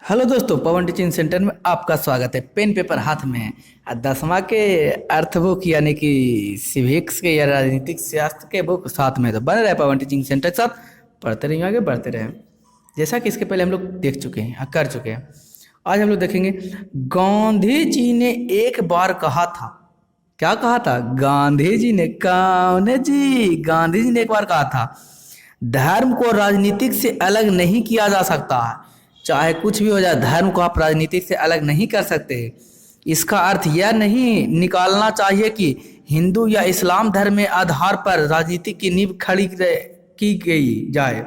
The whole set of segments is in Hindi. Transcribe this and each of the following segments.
हेलो दोस्तों, पवन टीचिंग सेंटर में आपका स्वागत है। पेन पेपर हाथ में है और 10वां के अर्थ बुक यानी कि सिविक्स के या राजनीतिक शास्त्र के बुक साथ में, तो बन रहे पवन टीचिंग सेंटर के साथ पढ़ते रहिए, आगे बढ़ते रहें। जैसा कि इसके पहले हम लोग देख चुके हैं, कर चुके हैं। आज हम लोग देखेंगे गांधी जी ने एक बार कहा था। क्या कहा था? गांधी जी ने गांधी जी ने एक बार कहा था, धर्म को राजनीतिक से अलग नहीं किया जा सकता है। चाहे कुछ भी हो जाए, धर्म को आप राजनीति से अलग नहीं कर सकते। इसका अर्थ यह नहीं निकालना चाहिए कि हिंदू या इस्लाम धर्म में आधार पर राजनीति की नींव खड़ी की गई जाए।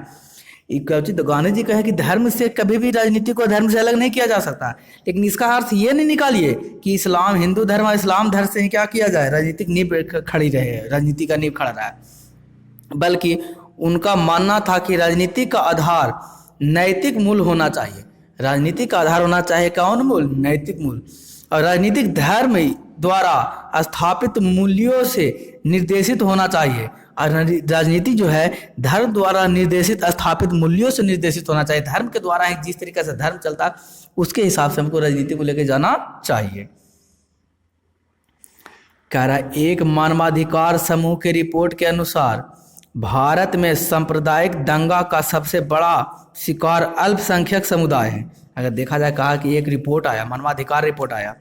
तो गांधी जी कहे कि धर्म से कभी भी राजनीति को धर्म से अलग नहीं किया जा सकता, लेकिन इसका अर्थ ये नहीं निकालिए कि इस्लाम हिंदू धर्म और इस्लाम धर्म से क्या किया जाए, राजनीतिक नींव खड़ी रहे, राजनीति का नींव खड़ा रहे। बल्कि उनका मानना था कि राजनीति का आधार नैतिक मूल्य होना चाहिए। राजनीतिक का आधार होना चाहिए कौन मूल्य? नैतिक मूल्य। और राजनीतिक धर्म द्वारा स्थापित मूल्यों से निर्देशित होना चाहिए। और राजनीति जो है धर्म द्वारा निर्देशित स्थापित मूल्यों से निर्देशित होना चाहिए। धर्म के द्वारा ही जिस तरीके से धर्म चलता है उसके हिसाब से हमको राजनीति को लेकर जाना चाहिए। कह रहा एक मानवाधिकार समूह की रिपोर्ट के अनुसार भारत में सांप्रदायिक दंगा का सबसे बड़ा शिकार अल्पसंख्यक समुदाय है। अगर देखा जाए, कहा कि एक रिपोर्ट आया, मानवाधिकार रिपोर्ट आया,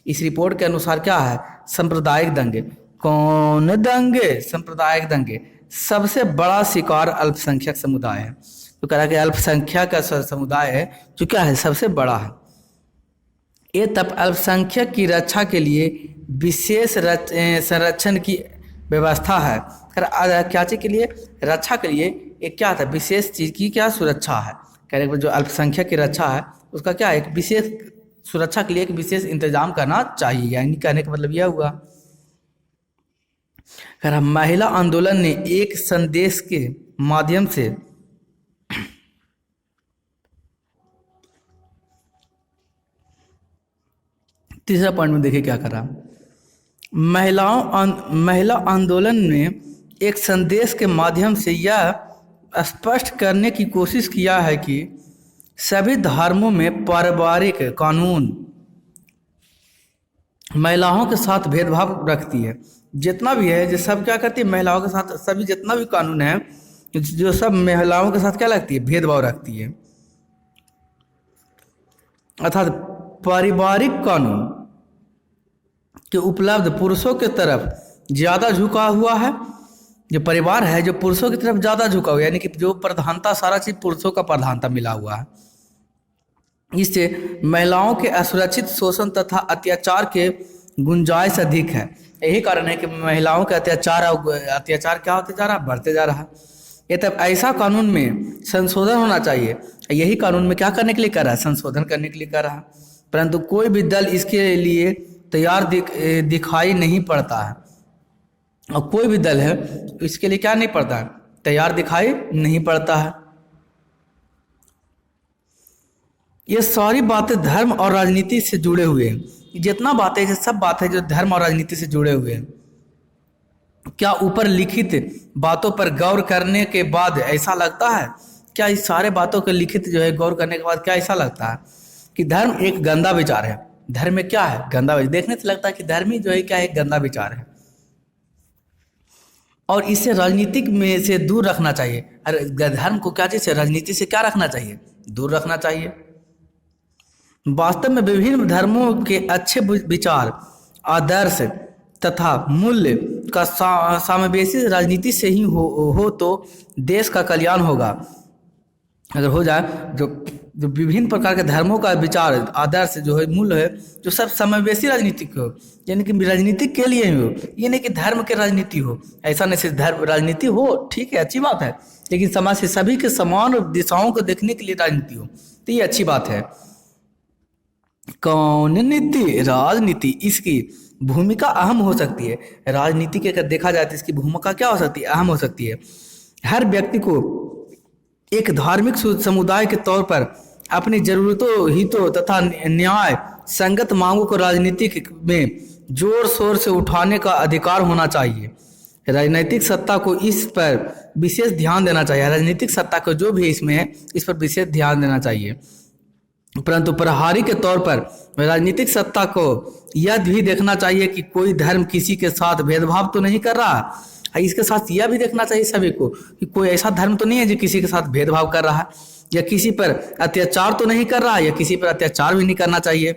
इस रिपोर्ट के अनुसार क्या है? सांप्रदायिक दंगे। कौन दंगे? सांप्रदायिक दंगे। सबसे बड़ा शिकार अल्पसंख्यक समुदाय है। तो कह रहा कि अल्पसंख्यक का समुदाय है जो क्या है? सबसे बड़ा है। ये तब अल्पसंख्यक की रक्षा के लिए विशेष संरक्षण की व्यवस्था है। क्या चीज के लिए? रक्षा के लिए एक क्या था? विशेष चीज की क्या? सुरक्षा है। कह रहे जो अल्पसंख्यक की रक्षा है उसका क्या है? एक विशेष सुरक्षा के लिए एक विशेष इंतजाम करना चाहिए। यानी कहने का मतलब यह हुआ, कह रहा महिला आंदोलन ने एक संदेश के माध्यम से तीसरा पॉइंट में देखिए क्या करा। महिला आंदोलन ने एक संदेश के माध्यम से यह स्पष्ट करने की कोशिश किया है कि सभी धर्मों में पारिवारिक कानून महिलाओं के साथ भेदभाव रखती है। जितना भी है जो सब क्या करती है? महिलाओं के साथ सभी जितना भी कानून है जो सब महिलाओं के साथ क्या लगती है? भेदभाव रखती है। अर्थात पारिवारिक कानून के उपलब्ध पुरुषों की तरफ ज़्यादा झुका हुआ है। जो परिवार है जो पुरुषों की तरफ ज़्यादा झुका हुआ है, यानी कि जो प्रधानता, सारा चीज़ पुरुषों का प्रधानता मिला हुआ है। इससे महिलाओं के असुरक्षित शोषण तथा अत्याचार के गुंजाइश अधिक है। यही कारण है कि महिलाओं के अत्याचार क्या होते जा रहा है? बढ़ते जा रहा है। ये तब ऐसा कानून में संशोधन होना चाहिए। यही कानून में क्या करने के लिए कर रहा है? संशोधन करने के लिए कर रहा है। परंतु कोई भी दल इसके लिए तैयार दिखाई नहीं पड़ता है। और कोई भी दल है इसके लिए क्या नहीं पड़ता है? तैयार दिखाई नहीं पड़ता है। ये सारी बातें धर्म और राजनीति से जुड़े हुए हैं। जितना बातें हैं सब बातें जो धर्म और राजनीति से जुड़े हुए हैं। क्या ऊपर लिखित बातों पर गौर करने के बाद ऐसा लगता है? क्या इस सारे बातों के लिखित जो है गौर करने के बाद क्या ऐसा लगता है कि धर्म एक गंदा विचार है? धर्म में क्या है? गंदा विचार। देखने से लगता है कि धर्म ही जो है क्या है? एक गंदा विचार है और इसे राजनीतिक में से दूर रखना चाहिए। अरे धर्म को क्या चीज? राजनीति से क्या रखना चाहिए? दूर रखना चाहिए। वास्तव में विभिन्न धर्मों के अच्छे विचार, आदर्श तथा मूल्य का समावेशी राजनीति से ही हो तो देश का कल्याण होगा। अगर हो जाए जो विभिन्न प्रकार के धर्मों का विचार, आदर्श जो है, मूल्य है, जो सब समावेशी राजनीतिक हो, यानी कि राजनीतिक के लिए ही हो। ये नहीं कि धर्म के राजनीति हो, ऐसा नहीं। सिर्फ धर्म राजनीति हो, ठीक है, अच्छी बात है, लेकिन समाज से सभी के समान दिशाओं को देखने के लिए राजनीति हो, तो ये अच्छी बात है। कौन नीति? राजनीति। इसकी भूमिका अहम हो सकती है। राजनीति के अगर देखा जाए तो इसकी भूमिका क्या हो सकती है? अहम हो सकती है। हर व्यक्ति को एक धार्मिक समुदाय के तौर पर अपनी जरूरतों, हितों तथा न्याय संगत मांगों को राजनीति में जोर शोर से उठाने का अधिकार होना चाहिए। राजनीतिक सत्ता को इस पर विशेष ध्यान देना चाहिए। राजनीतिक सत्ता को जो भी इसमें है इस पर विशेष ध्यान देना चाहिए। परंतु प्रहरी के तौर पर राजनीतिक सत्ता को यह भी देखना चाहिए कि कोई धर्म किसी के साथ भेदभाव तो नहीं कर रहा है। इसके साथ यह भी देखना चाहिए सभी को कि कोई ऐसा धर्म तो नहीं है जो किसी के साथ भेदभाव कर रहा है, या किसी पर अत्याचार तो नहीं कर रहा है, या किसी पर अत्याचार भी नहीं करना चाहिए।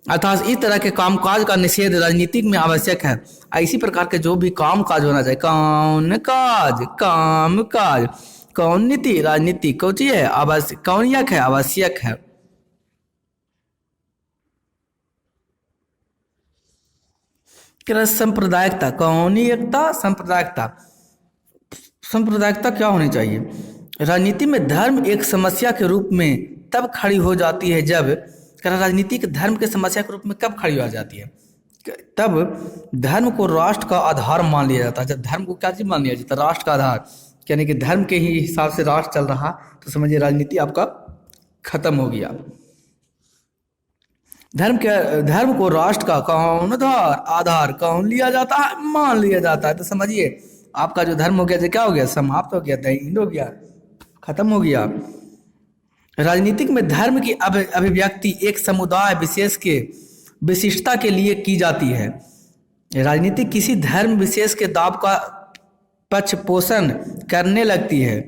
अर्थात इस तरह के कामकाज का निषेध राजनीतिक में आवश्यक है। इसी प्रकार के जो भी कामकाज होना चाहिए, कौन काज, काम काज, कौन नीति, राजनीति कौन चीज है, आवश्यक, कौन यक है, आवश्यक है। सांप्रदायिकता, कौनी एकता, सांप्रदायिकता। सांप्रदायिकता क्या होनी चाहिए? राजनीति में धर्म एक समस्या के रूप में तब खड़ी हो जाती है जब, राजनीतिक धर्म के समस्या के रूप में कब खड़ी हो जाती है? तब धर्म को राष्ट्र का आधार मान लिया जाता है। जब धर्म को क्या चीज मान लिया जाता है? राष्ट्र का आधार, यानी कि धर्म के ही हिसाब से राष्ट्र चल रहा, तो समझिए राजनीति आपका खत्म हो गया। धर्म को राष्ट्र का कौन आधार कौन लिया जाता है? मान लिया जाता है। तो समझिए आपका जो धर्म हो गया, जो क्या हो गया? समाप्त हो गया, दहीन हो गया, खत्म हो गया। राजनीतिक में धर्म की अभिव्यक्ति एक समुदाय विशेष के विशिष्टता के लिए की जाती है। राजनीति किसी धर्म विशेष के दाव का पक्ष पोषण करने लगती है।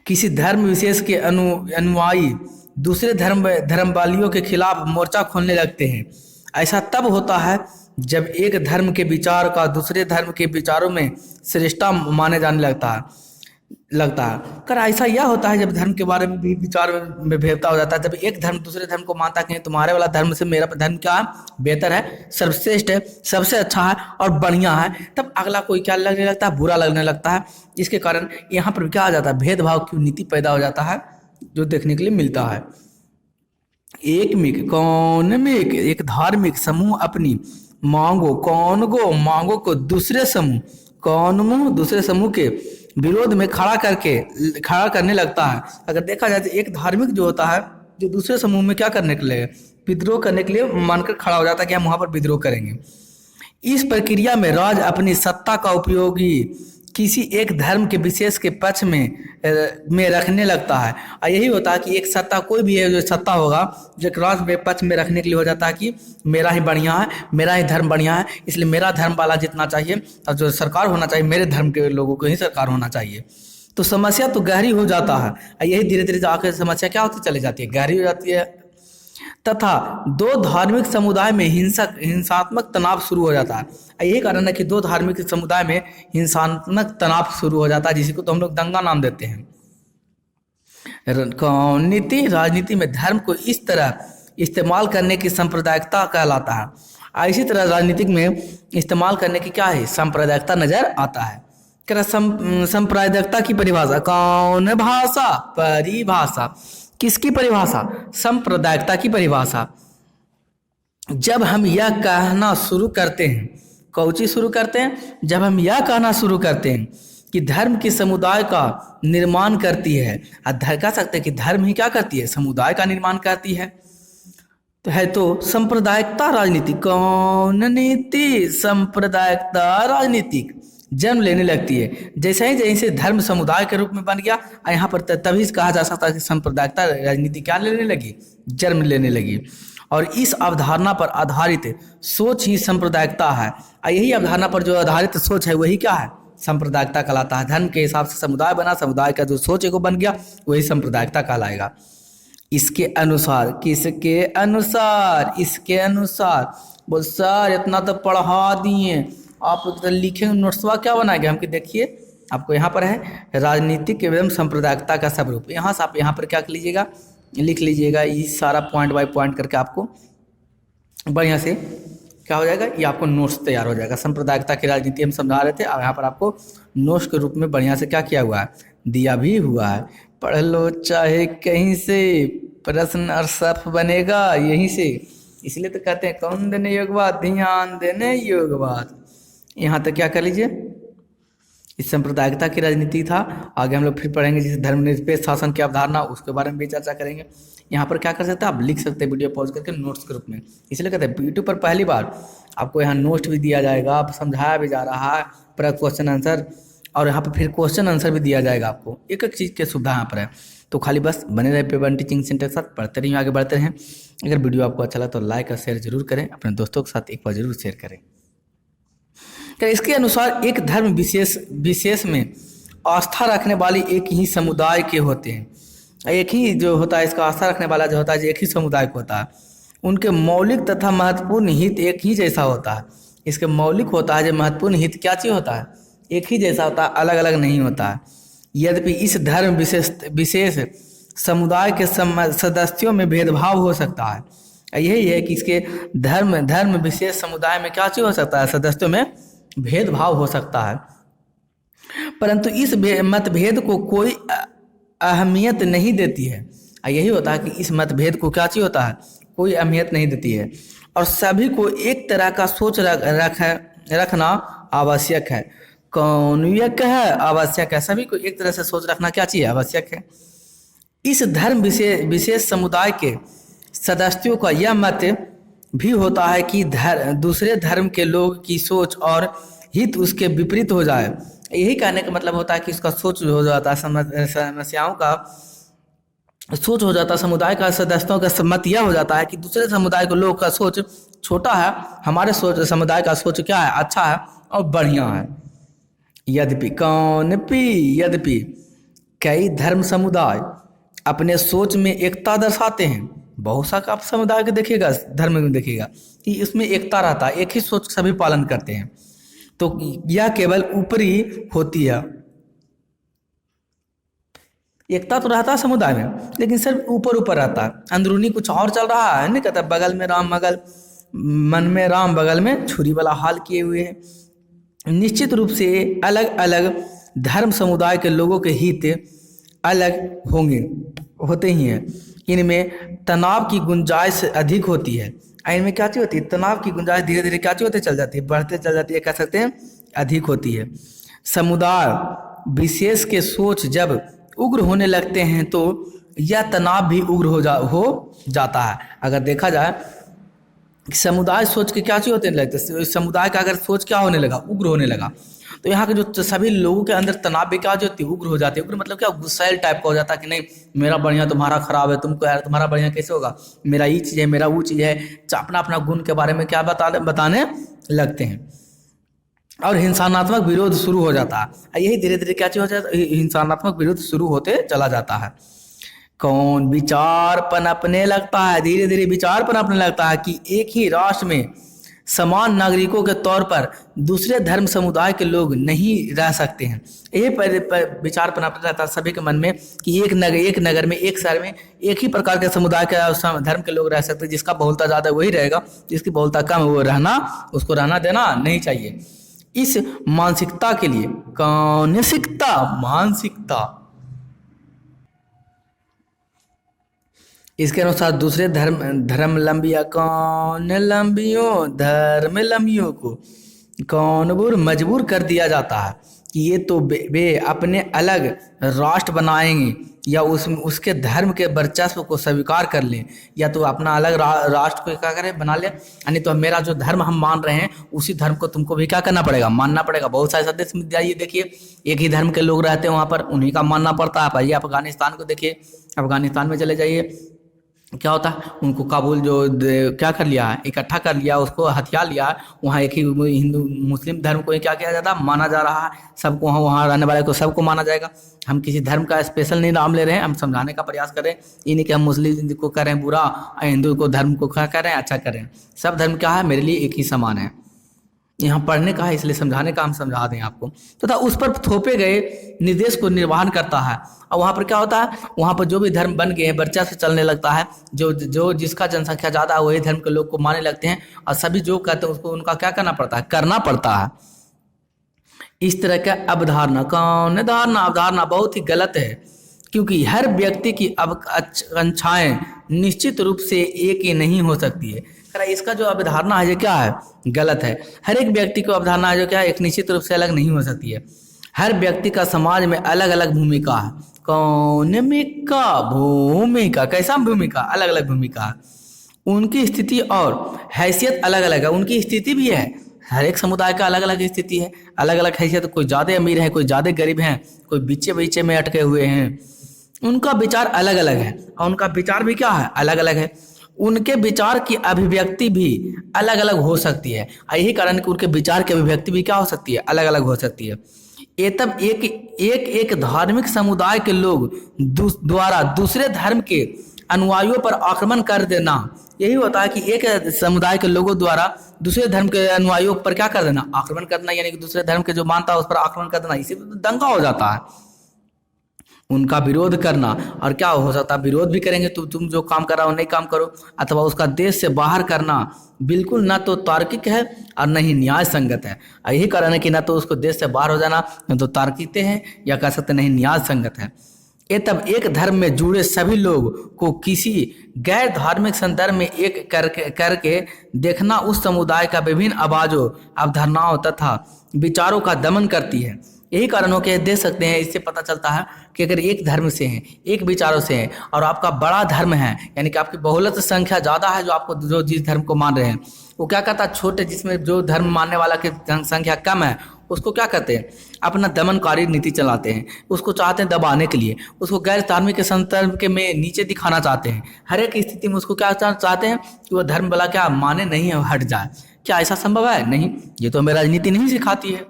किसी धर्म विशेष के अनुयायी दूसरे धर्मवालियों के खिलाफ मोर्चा खोलने लगते हैं। ऐसा तब होता है जब एक धर्म के विचार का दूसरे धर्म के विचारों में श्रेष्ठता माने जाने लगता है। कर ऐसा यह होता है जब धर्म के बारे में भी विचार में भेदता हो जाता है। जब एक धर्म दूसरे धर्म को मानता है कि तुम्हारे वाला धर्म से मेरा धर्म क्या बेहतर है, सर्वश्रेष्ठ है, सबसे अच्छा है और बढ़िया है, तब अगला कोई क्या लगने लगता है? बुरा लगने लगता है। इसके कारण यहाँ पर क्या आ जाता है? भेदभाव की नीति पैदा हो जाता है, जो देखने के लिए मिलता है। एक धार्मिक समूह अपनी मांगों को दूसरे समूह के विरोध में खड़ा करने लगता है। अगर देखा जाए तो एक धार्मिक जो होता है, जो दूसरे समूह में क्या करने के लिए, विद्रोह करने के लिए मानकर खड़ा हो जाता है कि हम वहां पर विद्रोह करेंगे। इस प्रक्रिया में राज अपनी सत्ता का उपयोगी किसी एक धर्म के विशेष के पक्ष में रखने लगता है। और यही होता है कि एक सत्ता, कोई भी है जो सत्ता होगा, जो राज में पक्ष में रखने के लिए हो जाता है कि मेरा ही बढ़िया है, मेरा ही धर्म बढ़िया है, इसलिए मेरा धर्म वाला जितना चाहिए और जो सरकार होना चाहिए, मेरे धर्म के लोगों को ही सरकार होना चाहिए। तो समस्या तो गहरी हो जाता है। और यही धीरे धीरे आकर समस्या क्या होती चली जाती है? गहरी हो जाती है। तथा दो धार्मिक समुदाय में हिंसात्मक तनाव शुरू हो जाता है। यही कारण है कि दो धार्मिक समुदाय में हिंसात्मक तनाव शुरू हो जाता है, जिसको तो हम लोग दंगा नाम देते हैं। राजनीति में धर्म को इस तरह इस्तेमाल करने की सांप्रदायिकता कहलाता है। इसी तरह राजनीतिक में इस्तेमाल करने की क्या है? सांप्रदायिकता नजर आता है। सांप्रदायिकता की परिभाषा, कौन भाषा, परिभाषा, किसकी परिभाषा? सांप्रदायिकता की परिभाषा। जब हम यह कहना शुरू करते हैं, कौची शुरू करते हैं? जब हम यह कहना शुरू करते हैं कि धर्म की समुदाय का निर्माण करती है, कह सकते हैं कि धर्म ही क्या करती है? समुदाय का निर्माण करती है। तो सांप्रदायिकता राजनीति, कौन नीति, सांप्रदायिकता राजनीतिक जन्म लेने लगती है। जैसे धर्म समुदाय के रूप में बन गया, यहाँ पर तभी कहा जा सकता है कि सांप्रदायिकता राजनीति क्या लेने लगी? जन्म लेने लगी। और इस अवधारणा पर आधारित सोच ही सांप्रदायिकता है। यही अवधारणा पर जो आधारित सोच है वही क्या है? सांप्रदायिकता कहलाता है। धर्म के हिसाब से समुदाय बना, समुदाय का जो सोच है वो बन गया, वही सांप्रदायिकता कहलाएगा। इसके अनुसार, किसके अनुसार? इसके अनुसार। बोल सर इतना तो पढ़ा दिए, आप तो लिखेंगे नोट्सवा क्या बनाएंगे? हमको देखिए, आपको यहाँ पर है राजनीतिक एवं सांप्रदायिकता का स्वरूप। यहाँ से आप यहाँ पर क्या लीजिएगा, लिख लीजिएगा। ये सारा पॉइंट बाय पॉइंट करके आपको बढ़िया से क्या हो जाएगा, ये आपको नोट्स तैयार हो जाएगा। सांप्रदायिकता की राजनीति हम समझा रहे थे, और यहाँ पर आपको नोट्स के रूप में बढ़िया से क्या किया हुआ है, दिया भी हुआ है। पढ़ लो चाहे कहीं से, प्रश्न और सफ बनेगा यहीं से। इसलिए तो कहते हैं कौन देने योगवाद, ध्यान देने योगवाद। यहाँ तक क्या कर लीजिए, इस सांप्रदायिकता की राजनीति था। आगे हम लोग फिर पढ़ेंगे जिसे धर्मनिरपेक्ष शासन की अवधारणा, उसके बारे में भी चर्चा करेंगे। यहाँ पर क्या कर सकते हैं, आप लिख सकते हैं वीडियो पॉज करके नोट्स के रूप में। इसलिए कहते हैं यूट्यूब पर पहली बार आपको यहाँ नोट्स भी दिया जाएगा, आप समझाया भी जा रहा है, पर क्वेश्चन आंसर, और यहाँ पर फिर क्वेश्चन आंसर भी दिया जाएगा आपको। एक एक चीज़ की सुविधा यहाँ पर है। तो खाली बस बने रहे पेपर टीचिंग सेंटर के साथ, पढ़ते रहिए, आगे बढ़ते रहें। अगर वीडियो आपको अच्छा लगा तो लाइक और शेयर जरूर करें, अपने दोस्तों के साथ एक बार जरूर शेयर करें। इसके अनुसार एक धर्म विशेष में आस्था रखने वाली एक ही समुदाय के होते हैं। एक ही जो होता है, इसका आस्था रखने वाला जो होता है एक ही समुदाय को होता है। उनके मौलिक तथा महत्वपूर्ण हित एक ही जैसा होता है। इसके मौलिक होता है जो महत्वपूर्ण हित क्या चीज़ होता है, एक ही जैसा होता है, अलग अलग नहीं होता है। यद्यपि इस धर्म विशेष समुदाय के सदस्यों में भेदभाव हो सकता है। यही है कि इसके धर्म विशेष समुदाय में क्या चीज़ हो सकता है, सदस्यों में भेदभाव हो सकता है, परंतु इस मतभेद को कोई अहमियत नहीं देती है। यही होता है कि इस मतभेद को क्या चीज़ होता है, कोई अहमियत नहीं देती है, और सभी को एक तरह का सोच रखना आवश्यक है। कौनियक है, आवश्यक है। सभी को एक तरह से सोच रखना क्या चाहिए, आवश्यक है। इस धर्म विशेष समुदाय के सदस्यों का यह मत भी होता है कि दूसरे धर्म के लोग की सोच और हित उसके विपरीत हो जाए। यही कहने का मतलब होता है कि उसका सोच हो जाता है, समस्याओं का सोच हो जाता है, समुदाय का सदस्यों का मत यह हो जाता है कि दूसरे समुदाय के लोग का सोच छोटा है, हमारे समुदाय का सोच क्या है, अच्छा है और बढ़िया है। यद्यपि कई धर्म समुदाय अपने सोच में एकता दर्शाते हैं। बहुत सा आप समुदाय को देखिएगा, धर्म में देखिएगा कि इसमें एकता रहता है, एक ही सोच सभी पालन करते हैं। तो यह केवल ऊपरी होती है, एकता तो रहता है समुदाय में, लेकिन सिर्फ ऊपर रहता है, अंदरूनी कुछ और चल रहा है। नहीं कहता बगल में राम मन में राम बगल में छुरी वाला हाल किए हुए हैं। निश्चित रूप से अलग अलग धर्म समुदाय के लोगों के हित अलग होते ही हैं। इनमें तनाव की गुंजाइश अधिक होती है। इनमें क्या चीज़ होती है, तनाव की गुंजाइश धीरे धीरे क्या चीज़ होती चल जाती है, बढ़ते चल जाती है, कह सकते हैं अधिक होती है। समुदाय विशेष के सोच जब उग्र होने लगते हैं तो यह तनाव भी उग्र हो जाता है। अगर देखा जाए समुदाय सोच के क्या चीज़ होते लगते, समुदाय का अगर सोच क्या होने लगा, उग्र होने लगा, तो यहाँ के जो सभी लोगों के अंदर तनाव भी क्या होती है, उग्र हो जाती है। उग्र मतलब क्या, गुस्सैल टाइप का हो जाता है कि नहीं मेरा बढ़िया तुम्हारा खराब है, तुमको यार तुम्हारा बढ़िया कैसे होगा, मेरा ये चीज़ है मेरा वो चीज़ है, अपना अपना गुण के बारे में क्या बताने लगते हैं, और हिंसात्मक विरोध शुरू हो जाता है। यही धीरे धीरे क्या चीज़ हो जाता है, हिंसात्मक विरोध शुरू होते चला जाता है। कौन विचार पनपने लगता है, धीरे धीरे विचार पनपने लगता है कि एक ही राष्ट्र में समान नागरिकों के तौर पर दूसरे धर्म समुदाय के लोग नहीं रह सकते हैं। यही विचार पनपने लगता है सभी के मन में कि एक नगर में, एक शहर में एक ही प्रकार के समुदाय के धर्म के लोग रह सकते हैं। जिसका बहुलता ज़्यादा वही रहेगा, जिसकी बहुलता कम वो उसको रहना देना नहीं चाहिए। इस मानसिकता के लिए मानसिकता इसके अनुसार दूसरे धर्मलंबियों को कौनबुर मजबूर कर दिया जाता है कि ये तो वे अपने अलग राष्ट्र बनाएंगे या उसके धर्म के वर्चस्व को स्वीकार कर लें, या तो अपना अलग राष्ट्र को क्या करें बना ले, यानी तो मेरा जो धर्म हम मान रहे हैं उसी धर्म को तुमको भी क्या करना पड़ेगा, मानना पड़ेगा। बहुत सारे देश में जाइए देखिए, एक ही धर्म के लोग रहते हैं वहाँ पर, उन्हीं का मानना पड़ता है। आइए अफगानिस्तान को देखिए, अफगानिस्तान में चले जाइए, क्या होता है उनको काबुल जो क्या कर लिया है, इकट्ठा कर लिया, उसको हथियार लिया, वहाँ एक ही हिंदू मुस्लिम धर्म को क्या किया जाता है, माना जा रहा है। सबको वहाँ रहने वाले को सबको माना जाएगा। हम किसी धर्म का स्पेशल नहीं नाम ले रहे हैं, हम समझाने का प्रयास करें। ये नहीं कि हम मुस्लिम को कर रहे हैं बुरा, हिंदू को धर्म को क्या कर रहे हैं अच्छा कर रहे हैं। सब धर्म क्या है, मेरे लिए एक ही समान है। यहाँ पढ़ने का है इसलिए समझाने का हम समझा दें आपको। तथा उस पर थोपे गए निर्देश को निर्वहन करता है। और वहाँ पर क्या होता है, वहाँ पर जो भी धर्म बन गए हैं वर्चस्व चलने लगता है। जो जिसका जनसंख्या ज़्यादा है वही धर्म के लोग को मानने लगते हैं, और सभी जो कहते हैं उसको उनका क्या करना पड़ता है। इस तरह का अवधारणा बहुत ही गलत है, क्योंकि हर व्यक्ति की आकांक्षाएं निश्चित रूप से एक ही नहीं हो सकती है। इसका जो अवधारणा है ये क्या है, गलत है। हर एक व्यक्ति को अवधारणा जो क्या है एक निश्चित रूप से अलग नहीं हो सकती है। हर व्यक्ति का समाज में अलग अलग भूमिका है। भूमिका कैसा भूमिका, अलग अलग भूमिका है। उनकी स्थिति और हैसियत अलग अलग है, उनकी स्थिति भी है। हर एक समुदाय का अलग अलग स्थिति है, अलग अलग हैसियत। कोई ज़्यादा अमीर है, कोई ज़्यादा गरीब है, कोई बीचे में अटके हुए हैं। उनका विचार अलग अलग है और उनका विचार भी क्या है, अलग अलग है। उनके विचार की अभिव्यक्ति भी अलग अलग हो सकती है। यही कारण है कि उनके विचार की अभिव्यक्ति भी क्या हो सकती है, अलग अलग हो सकती है। ये तब एक धार्मिक समुदाय के लोग द्वारा दूसरे धर्म के अनुयायियों पर आक्रमण कर देना, यही होता है कि एक समुदाय के लोगों द्वारा दूसरे धर्म के अनुयायियों पर क्या कर देना, आक्रमण करना, यानी कि दूसरे धर्म के जो मानता है उस पर आक्रमण कर देना, इसी तो दंगा हो जाता है। उनका विरोध करना, और क्या हो सकता है, विरोध भी करेंगे तो तुम जो काम कर रहा हो नहीं काम करो, अथवा उसका देश से बाहर करना बिल्कुल ना तो तार्किक है और न ही न्याय संगत है। यही कारण है कि ना तो उसको देश से बाहर हो जाना न तो तार्किक है, या कह सकते नहीं न्याय संगत है। ये तब एक धर्म में जुड़े सभी लोग को किसी गैर धार्मिक संदर्भ में एक करके देखना उस समुदाय का विभिन्न आवाजों, अवधारणाओं तथा विचारों का दमन करती है। यही कारण हो के देख सकते हैं, इससे पता चलता है कि अगर एक धर्म से हैं, एक विचारों से हैं और आपका बड़ा धर्म है, यानी कि आपकी बहुलत संख्या ज़्यादा है, जो आपको जो जिस धर्म को मान रहे हैं, वो क्या कहता है, छोटे जिसमें जो धर्म मानने वाला की संख्या कम है उसको क्या कहते हैं, अपना दमनकारी नीति चलाते हैं, उसको चाहते हैं दबाने के लिए, उसको गैर धार्मिक के संदर्भ के में नीचे दिखाना चाहते हैं। हर एक स्थिति में उसको क्या चाहते हैं कि वो धर्म वाला क्या माने नहीं है, हट जाए। क्या ऐसा संभव है? नहीं, ये तो हमें राजनीति नहीं सिखाती है।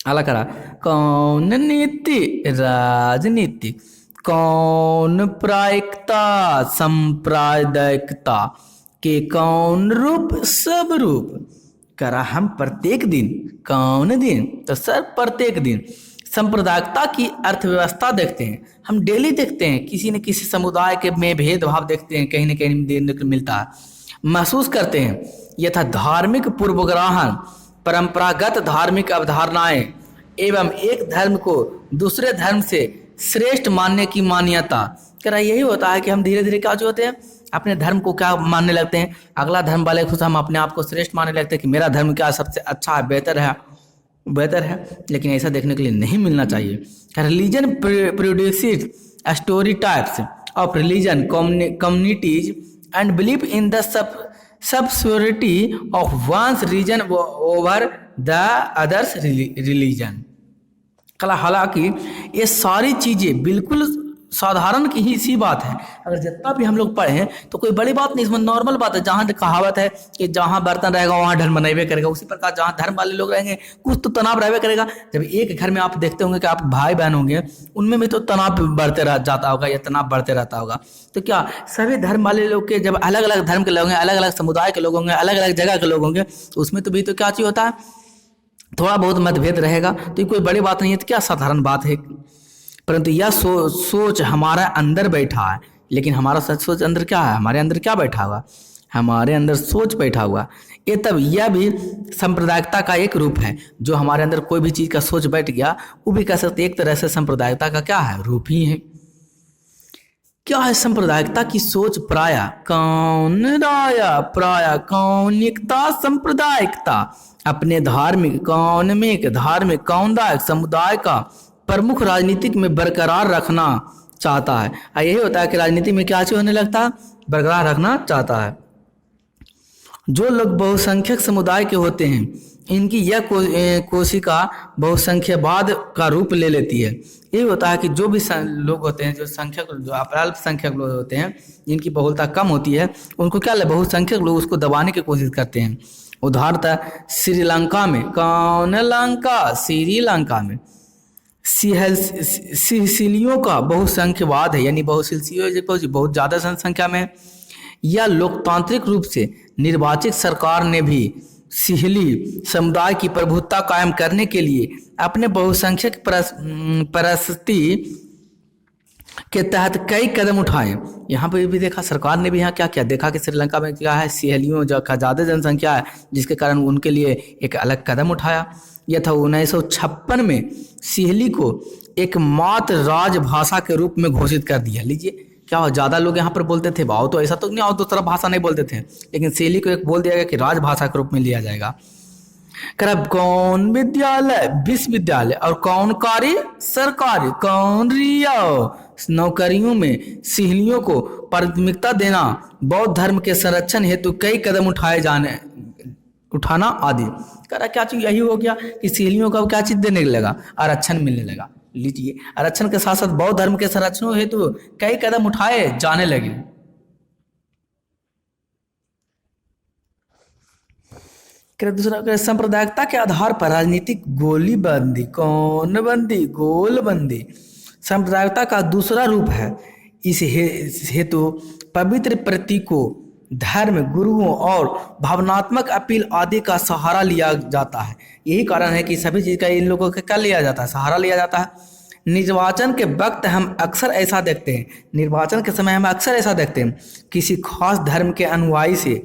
अला करा कौन नीति राजनीति, कौन प्रायिकता सांप्रदायिकता के कौन रूप सब रूप, करा हम प्रत्येक दिन, कौन दिन तो सर प्रत्येक दिन सांप्रदायिकता की अर्थव्यवस्था देखते हैं, हम डेली देखते हैं, किसी न किसी समुदाय के में भेदभाव देखते हैं, कहीं न कहीं देखने को मिलता है, महसूस करते हैं। यथा धार्मिक पूर्वग्रहण, परंपरागत धार्मिक अवधारणाएं एवं एक धर्म को दूसरे धर्म से श्रेष्ठ मानने की मान्यता। कह यही होता है कि हम धीरे धीरे क्या जो होते हैं, अपने धर्म को क्या मानने लगते हैं, अगला धर्म वाले खुद हम अपने आप को श्रेष्ठ मानने लगते हैं कि मेरा धर्म क्या सबसे अच्छा है, बेहतर है। लेकिन ऐसा देखने के लिए नहीं मिलना चाहिए। Religion produces story types of religion communities and believe in the subsidiarity of one's region over the others religion। हालांकि ये सारी चीज़ें बिल्कुल साधारण की ही सी बात है। अगर जितना भी हम लोग पढ़े हैं तो कोई बड़ी बात नहीं, इसमें नॉर्मल बात है। जहाँ कहावत है कि जहाँ बर्तन रहेगा वहाँ धर्म बनेबे करेगा, उसी प्रकार जहाँ धर्म वाले लोग रहेंगे कुछ तो तनाव रहबे करेगा। जब एक घर में आप देखते होंगे कि आप भाई बहन होंगे, उनमें भी तो तनाव बढ़ते जाता होगा या तनाव बढ़ते रहता होगा। तो क्या सभी धर्म वाले लोग के जब अलग अलग धर्म के लोग होंगे, अलग अलग समुदाय के लोग होंगे, अलग अलग जगह के लोग होंगे, उसमें तो भी तो क्या चीज़ होता है, थोड़ा बहुत मतभेद रहेगा। तो ये कोई बड़ी बात नहीं है, तो क्या साधारण बात है। परंतु यह सोच हमारा अंदर बैठा है। लेकिन हमारा सच सोच अंदर क्या है, हमारे अंदर क्या बैठा हुआ, हमारे अंदर सोच बैठा हुआ। ये तब यह भी सांप्रदायिकता का एक रूप है। जो हमारे अंदर कोई भी चीज़ का सोच बैठ गया, वो भी कह सकते एक तरह से सांप्रदायिकता का क्या है, रूप ही है। क्या है सांप्रदायिकता की सोच? प्राय कौन राया, प्राय कौनिकता सांप्रदायिकता अपने धार्मिक कौनदायक समुदाय का प्रमुख राजनीतिक में बरकरार रखना चाहता है। यही होता है कि राजनीति में क्या चीज होने लगता है, बरकरार रखना चाहता है। जो लोग बहुसंख्यक समुदाय के होते हैं, इनकी यह कोशिका बहुसंख्यवाद का रूप ले लेती है। यही होता है कि जो भी लोग होते हैं, जो अल्पसंख्यक लोग होते हैं, जिनकी बहुलता कम होती है, उनको क्या बहुसंख्यक लोग उसको दबाने की कोशिश करते हैं। उदाहरणतः श्रीलंका में सिसिलियों का बहुसंख्यवाद है, यानी बहुत ज़्यादा जनसंख्या में। यह लोकतांत्रिक रूप से निर्वाचित सरकार ने भी सिहली समुदाय की प्रभुत्ता कायम करने के लिए अपने बहुसंख्यक परिस्थिति के तहत कई कदम उठाए। यहाँ पर भी देखा सरकार ने भी यहाँ क्या किया, देखा कि श्रीलंका में क्या है, सिहलियों जो ज़्यादा जनसंख्या है, जिसके कारण उनके लिए एक अलग कदम उठाया। यह था 1956 में सिहली को एक मात्र राजभाषा के रूप में घोषित कर दिया। लीजिए क्या हो, ज़्यादा लोग यहाँ पर बोलते थे, वाओ तो ऐसा तो नहीं, और दूसरा भाषा नहीं बोलते थे, लेकिन सिहली को एक बोल दिया गया कि राजभाषा के रूप में लिया जाएगा। करब कौन विश्वविद्यालय और कौन कार्य सरकारी, कौन रिया नौकरियों में सिहलियों को प्राथमिकता देना, बौद्ध धर्म के संरक्षण हेतु कई कदम उठाना आदि। करा क्या चीज यही हो गया कि सिहलियों का क्या चीज देने लगा, आरक्षण मिलने लगा। लीजिए। आरक्षण के साथ साथ बौद्ध धर्म के संरक्षण हेतु कई कदम उठाए जाने लगे। दूसरा, सांप्रदायिकता के आधार पर राजनीतिक गोलीबंदी, कौन बंदी, गोलबंदी सांप्रदायिकता का दूसरा रूप है। इस हेतु पवित्र प्रतीकों, धर्म, गुरुओं और भावनात्मक अपील आदि का सहारा लिया जाता है। यही कारण है कि सभी चीज का इन लोगों का क्या लिया जाता है, सहारा लिया जाता है। निर्वाचन के वक्त हम अक्सर ऐसा देखते हैं, निर्वाचन के समय हम अक्सर ऐसा देखते हैं, किसी खास धर्म के अनुयायी से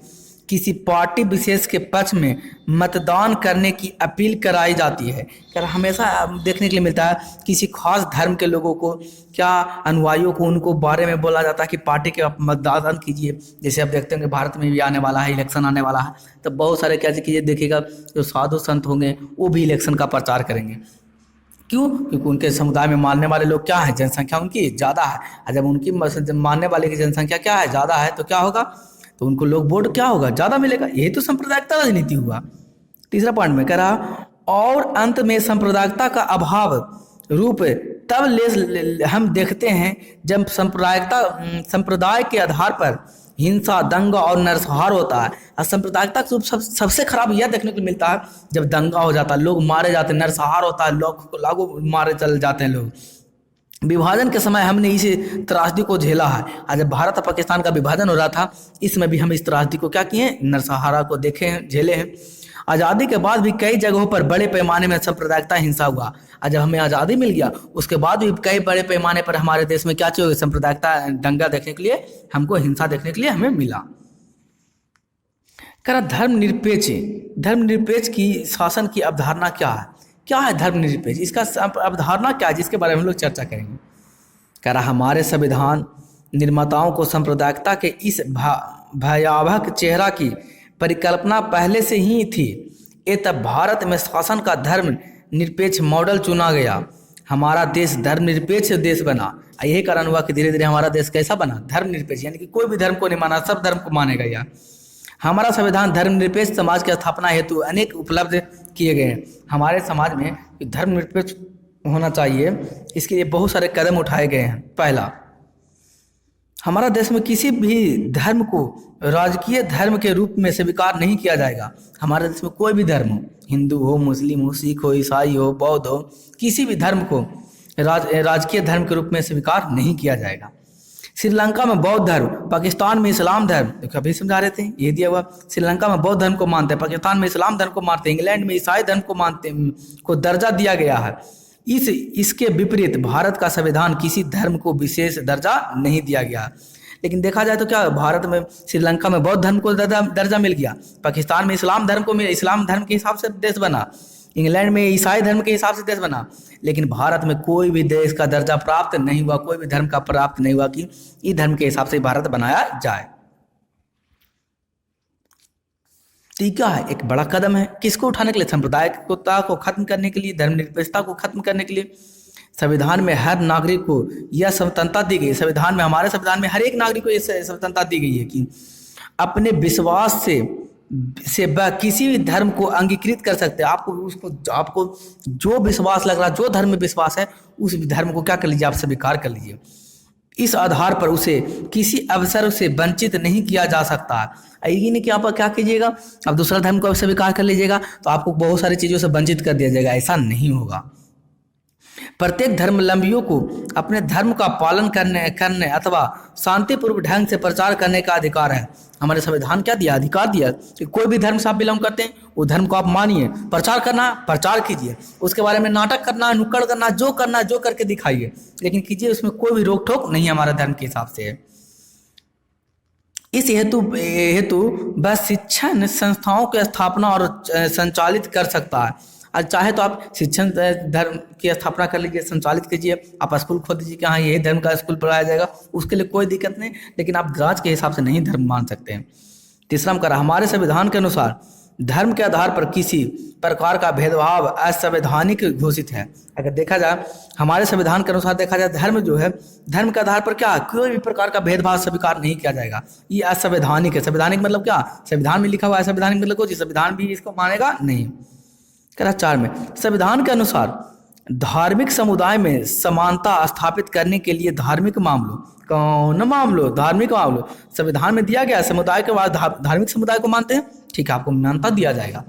किसी पार्टी विशेष के पक्ष में मतदान करने की अपील कराई जाती है। कर हमेशा देखने के लिए मिलता है किसी खास धर्म के लोगों को, क्या अनुयायियों को, उनको बारे में बोला जाता है कि पार्टी के आप मतदान कीजिए। जैसे आप देखते होंगे भारत में भी आने वाला है, इलेक्शन आने वाला है, तो बहुत सारे क्या कीजिए देखिएगा, जो साधु संत होंगे वो भी इलेक्शन का प्रचार करेंगे। क्यों? क्योंकि उनके समुदाय में मानने वाले लोग क्या है, जनसंख्या उनकी ज़्यादा है। और जब उनकी मानने वाले की जनसंख्या क्या है, ज़्यादा है, तो क्या होगा, तो उनको लोग वोट क्या होगा, ज़्यादा मिलेगा। यही तो सांप्रदायिकता राजनीति हुआ। तीसरा पॉइंट में कह रहा, और अंत में सांप्रदायिकता का अभाव रूप तब हम देखते हैं जब संप्रदाय के आधार पर हिंसा, दंगा और नरसंहार होता है। और सांप्रदायिकता का सबसे खराब यह देखने को मिलता है जब दंगा हो जाता है, लोग मारे जाते हैं, नरसंहार होता है, लोग मारे चल जाते हैं लोग। विभाजन के समय हमने इस त्रासदी को झेला है। आज जब भारत और पाकिस्तान का विभाजन हो रहा था, इसमें भी हम इस त्रासदी को क्या किए, नरसंहार को देखे हैं, झेले हैं। आज़ादी के बाद भी कई जगहों पर बड़े पैमाने में सांप्रदायिकता हिंसा हुआ। आज जब हमें आज़ादी मिल गया, उसके बाद भी कई बड़े पैमाने पर हमारे देश में क्या चाहिए, सांप्रदायिकता दंगा देखने के लिए, हमको हिंसा देखने के लिए हमें मिला। करा धर्मनिरपेक्ष की शासन की अवधारणा क्या है? क्या है धर्मनिरपेक्ष, इसका अवधारणा क्या है, जिसके बारे में हम लोग चर्चा करेंगे। कह रहा, हमारे संविधान निर्माताओं को सांप्रदायिकता के इस भयावह चेहरा की परिकल्पना पहले से ही थी। ये तब भारत में शासन का धर्म निरपेक्ष मॉडल चुना गया, हमारा देश धर्मनिरपेक्ष देश बना। यही कारण हुआ कि धीरे धीरे हमारा देश कैसा बना, धर्मनिरपेक्ष, यानी कि कोई भी धर्म को नहीं माना, सब धर्म को मानेगा। यार हमारा संविधान धर्मनिरपेक्ष समाज की स्थापना हेतु अनेक उपलब्ध किए गए हैं। हमारे समाज में धर्मनिरपेक्ष होना चाहिए, इसके लिए बहुत सारे कदम उठाए गए हैं। पहला, हमारा देश में किसी भी धर्म को राजकीय धर्म के रूप में स्वीकार नहीं किया जाएगा। हमारे देश में कोई भी धर्म हो, हिंदू हो, मुस्लिम हो, सिख हो, ईसाई हो, बौद्ध हो, किसी भी धर्म को राजकीय धर्म के रूप में स्वीकार नहीं किया जाएगा। श्रीलंका में बौद्ध धर्म, पाकिस्तान में इस्लाम धर्म, देखो अभी समझा रहे थे, ये दिया हुआ। श्रीलंका में बौद्ध धर्म को मानते हैं, पाकिस्तान में इस्लाम धर्म को मानते हैं, इंग्लैंड में ईसाई धर्म को मानते को दर्जा दिया गया है। इसके विपरीत भारत का संविधान किसी धर्म को विशेष दर्जा नहीं दिया गया। लेकिन देखा जाए तो क्या, भारत में श्रीलंका में बौद्ध धर्म को दर्जा मिल गया, पाकिस्तान में इस्लाम धर्म के हिसाब से देश बना, इंग्लैंड में ईसाई धर्म के हिसाब से देश बना। लेकिन भारत में कोई भी देश का दर्जा प्राप्त नहीं हुआ, कोई भी धर्म का प्राप्त नहीं हुआ कि इस धर्म के हिसाब से भारत बनाया जाए। तो ये क्या है, एक बड़ा कदम है। किसको उठाने के लिए? सांप्रदायिकता को खत्म करने के लिए, धर्मनिरपेक्षता को खत्म करने के लिए। संविधान में हर नागरिक को यह स्वतंत्रता दी गई, संविधान में, हमारे संविधान में हर एक नागरिक को यह स्वतंत्रता दी गई है कि अपने विश्वास से वह किसी भी धर्म को अंगीकृत कर सकते हैं। आपको जो विश्वास लग रहा है, जो धर्म में विश्वास है, उस धर्म को क्या कर लीजिए, आप स्वीकार कर लीजिए। इस आधार पर उसे किसी अवसर से वंचित नहीं किया जा सकता। यही नहीं कि आप क्या कीजिएगा, आप दूसरा धर्म को स्वीकार कर लीजिएगा तो आपको बहुत सारी चीज़ों से वंचित कर दिया जाएगा, ऐसा नहीं होगा। प्रत्येक धर्मावलंबियों को अपने धर्म का पालन करने अथवा शांतिपूर्वक ढंग से प्रचार करने का अधिकार है। हमारे संविधान क्या दिया, अधिकार दिया कि कोई भी धर्म से आप बिलोंग करते हैं, वो धर्म को आप मानिए, प्रचार करना, प्रचार कीजिए, उसके बारे में नाटक करना, नुक्कड़ करना, जो करके दिखाइए, लेकिन कीजिए, उसमें कोई भी रोक टोक नहीं हमारे धर्म के हिसाब से है। इस हेतु वह शिक्षण संस्थाओं की स्थापना और संचालित कर सकता है। और चाहे तो आप शिक्षण धर्म की स्थापना कर लीजिए, संचालित कीजिए, आप स्कूल खोल दीजिए कि हाँ यही धर्म का स्कूल पढ़ाया जाएगा, उसके लिए कोई दिक्कत नहीं, लेकिन आप राज के हिसाब से नहीं धर्म मान सकते हैं। तीसरा हम कह रहा, हमारे संविधान के अनुसार धर्म के आधार पर किसी प्रकार का भेदभाव असंवैधानिक घोषित है। अगर देखा जाए, हमारे संविधान के अनुसार देखा जाए, धर्म जो है, धर्म के आधार पर क्या, कोई भी प्रकार का भेदभाव स्वीकार नहीं किया जाएगा। ये असंवैधानिक है। संवैधानिक मतलब क्या, संविधान में लिखा हुआ है, संवैधानिक मतलब कोई संविधान भी इसको मानेगा नहीं। कह रहा 4 में, संविधान के अनुसार धार्मिक समुदाय में समानता स्थापित करने के लिए धार्मिक मामलों, कौन मामलों, धार्मिक मामलों संविधान में दिया गया है। समुदाय के बाद धार्मिक समुदाय को मानते हैं, ठीक है, आपको मान्यता दिया जाएगा।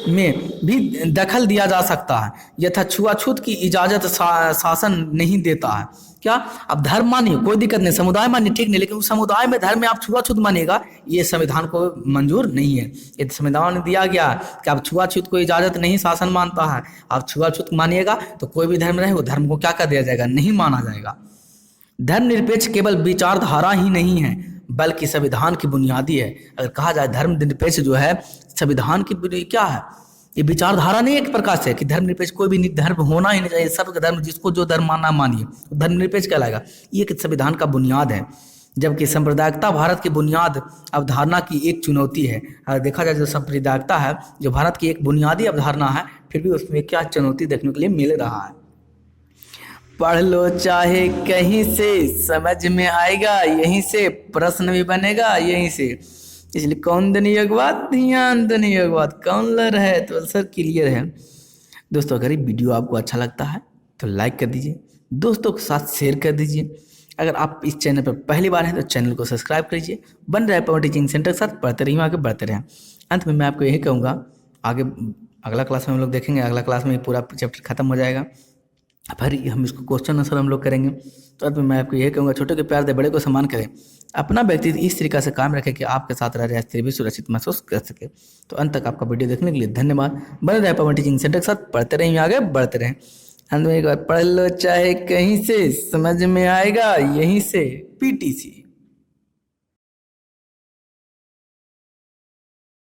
में भी दखल दिया जा सकता है यथा छुआछूत की इजाजत शासन नहीं देता है। क्या अब धर्म मानिए, कोई दिक्कत नहीं, समुदाय मानिए, ठीक नहीं, लेकिन उस समुदाय में धर्म में आप छुआछूत मानिएगा, ये संविधान को मंजूर नहीं है। ये संविधान में दिया गया कि आप छुआछूत को इजाजत नहीं शासन मानता है, आप छुआछूत मानिएगा तो कोई भी धर्म रहे वो धर्म को क्या कर दिया जाएगा, नहीं माना जाएगा। धर्मनिरपेक्ष केवल विचारधारा ही नहीं है बल्कि संविधान की बुनियादी है। अगर कहा जाए धर्मनिरपेक्ष जो है संविधान की क्या है, ये विचारधारा नहीं एक प्रकार से कि धर्मनिरपेक्ष कोई भी धर्म होना ही नहीं चाहिए, सब धर्म जिसको जो धर्म मानना मानिए तो धर्मनिरपेक्ष कहलाएगा। ये कि संविधान का बुनियाद है, जबकि सांप्रदायिकता भारत की बुनियाद अवधारणा की एक चुनौती है। अगर देखा जाए जो सांप्रदायिकता है जो भारत की एक बुनियादी अवधारणा है, फिर भी उसमें क्या चुनौती देखने के लिए मिल रहा है। पढ़ लो चाहे कहीं से समझ में आएगा, यहीं से प्रश्न भी बनेगा, यहीं से। इसलिए कौन धनी योगवाद, ध्यान धनी योगवाद कौन लड़ है, तो आंसर क्लियर है। दोस्तों अगर ये वीडियो आपको अच्छा लगता है तो लाइक कर दीजिए, दोस्तों के साथ शेयर कर दीजिए। अगर आप इस चैनल पर पहली बार हैं तो चैनल को सब्सक्राइब करिए। बन रहे पावर टीचिंग सेंटर के साथ पढ़ते रहिए, आगे बढ़ते रहें। अंत में मैं आपको यही कहूँगा, आगे अगला क्लास में हम लोग देखेंगे, अगला क्लास में पूरा चैप्टर खत्म हो जाएगा, फिर हम इसको क्वेश्चन आंसर हम लोग करेंगे। तो अब मैं आपको यही कहूँगा, छोटे के प्यार दे, बड़े को सम्मान करें, अपना व्यक्तित्व इस तरीका से काम रखें कि आपके साथ रह रहे स्त्री भी सुरक्षित महसूस कर सके। तो अंत तक आपका वीडियो देखने के लिए धन्यवाद। बने रहे पावर टीचिंग सेंटर के साथ पढ़ते रहें, आगे बढ़ते रहें। अंत में एक बार पढ़ लो चाहे कहीं से समझ में आएगा, यहीं से PTC।